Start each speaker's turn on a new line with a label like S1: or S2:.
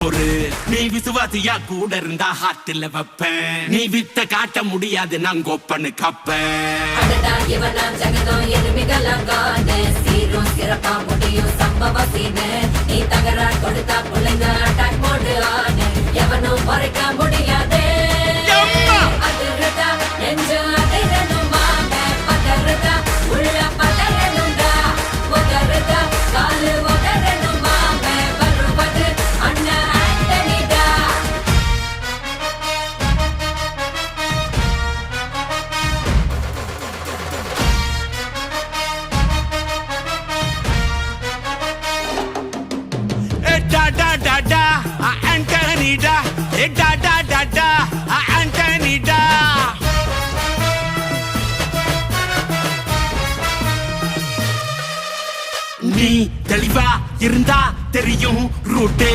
S1: பொறு. நீ விசுவாசியா கூட இருந்தா ஹார்ட்ல வைப்பேன். நீ வித்த காட்ட முடியாது நான் கோப்பனு கப்பேன்.
S2: இவனாம் ஜெகதம் எருமிகளாங்கான சீரும் சிறப்பா முடியும் சம்பவ சீனு. நீ தகராறு கொடுத்தா பிள்ளைங்க அட்டாக் மோடு ஆனு. எவனும் மறைக்க முடியாதே. அதிர்றதா நெஞ்சு அதிரணுமாங்க. பதறதா உள்ள பதறணுண்டா. உதறதா காலு உதறணுமாங்க. வருவது அண்ணன் ஆண்டனிடா.
S1: Antonida, Antonida. நீ தெளிவா இருந்தா தெரியும் ரூட்டே.